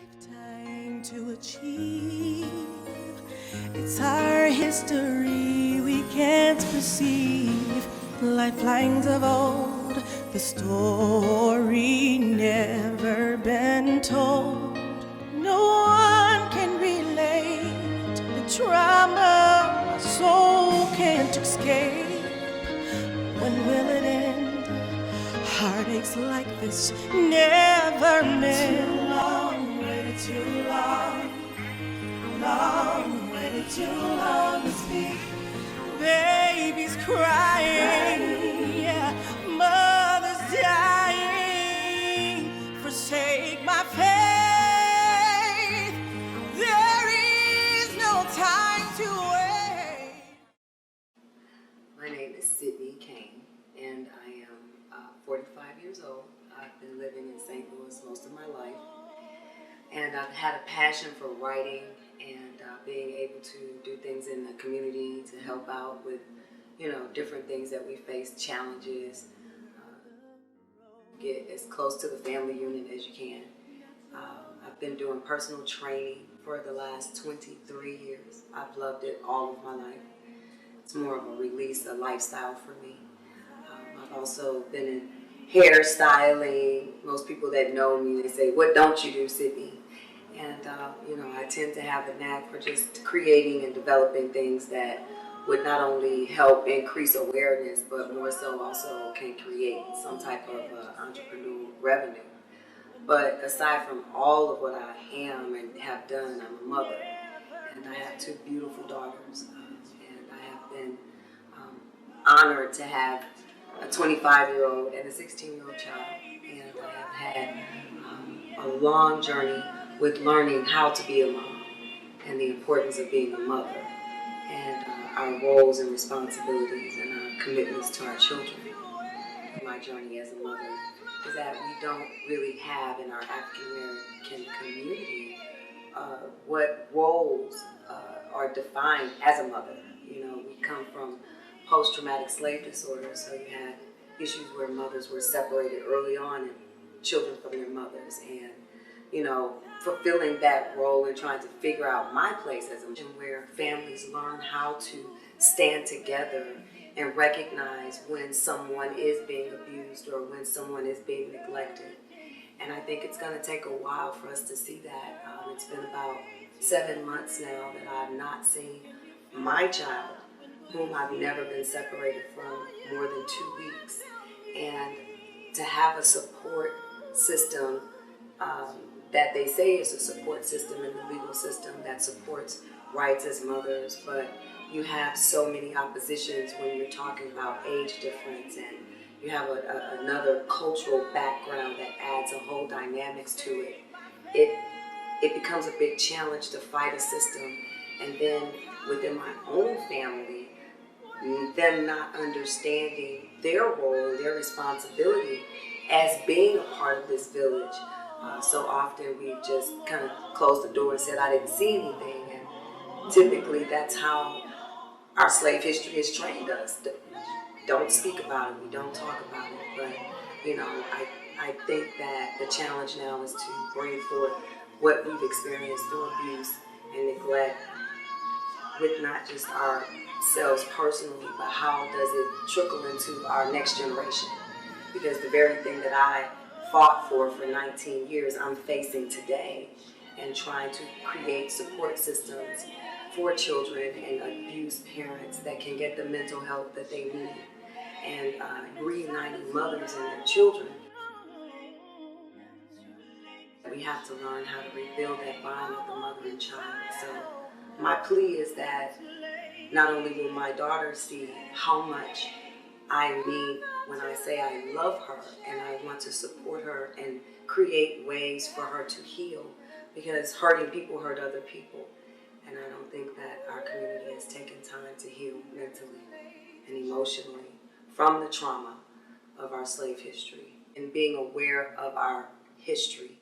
Lifetime to achieve. It's our history we can't perceive. Lifelines of old, the story never been told. No one can relate the trauma a soul can't escape. When will it end? Heartaches like this never meant. Too long, waited too long, waited too long to speak. Babies crying, yeah, mothers dying. Forsake my faith. There is no time to wait. My name is Sydney Kane, and I am 45 years old. I've been living in St. Louis most of my life, and I've had a passion for writing and being able to do things in the community to help out with, different things that we face, challenges, get as close to the family unit as you can. I've been doing personal training for the last 23 years. I've loved it all of my life. It's more of a release, a lifestyle for me. I've also been in hairstyling. Most people that know me, they say, "What don't you do, Sydney?" And, I tend to have a knack for just creating and developing things that would not only help increase awareness, but more so also can create some type of entrepreneurial revenue. But aside from all of what I am and have done, I'm a mother, and I have two beautiful daughters, and I have been honored to have a 25-year-old and a 16-year-old child, and I have had a long journey with learning how to be a mom and the importance of being a mother and our roles and responsibilities and our commitments to our children. My journey as a mother is that we don't really have in our African American community what roles are defined as a mother. We come from post-traumatic slave disorder, so you had issues where mothers were separated early on and children from their mothers, and fulfilling that role and trying to figure out my place as a mother, where families learn how to stand together and recognize when someone is being abused or when someone is being neglected. And I think it's going to take a while for us to see that. It's been about 7 months now that I've not seen my child, whom I've never been separated from, more than 2 weeks. And to have a support system that they say is a support system in the legal system that supports rights as mothers, but you have so many oppositions when you're talking about age difference, and you have another cultural background that adds a whole dynamics to it. It becomes a big challenge to fight a system, and then within my own family, them not understanding their role and their responsibility as being a part of this village. So often we just kind of closed the door and said, "I didn't see anything," and typically that's how our slave history has trained us. Don't speak about it, we don't talk about it, but I think that the challenge now is to bring forth what we've experienced through abuse and neglect with not just ourselves personally, but how does it trickle into our next generation? Because the very thing that I fought for 19 years, I'm facing today, and trying to create support systems for children and abused parents that can get the mental health that they need, and reuniting mothers and their children. We have to learn how to rebuild that bond with the mother and child. So my plea is that not only will my daughter see how much I mean when I say I love her and I want to support her and create ways for her to heal, because hurting people hurt other people. And I don't think that our community has taken time to heal mentally and emotionally from the trauma of our slave history and being aware of our history.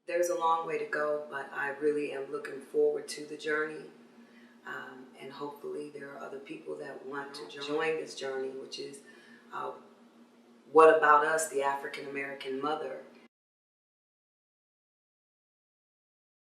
There's a long way to go, but I really am looking forward to the journey. And hopefully there are other people that want to join this journey, which is what about us, the African American mother,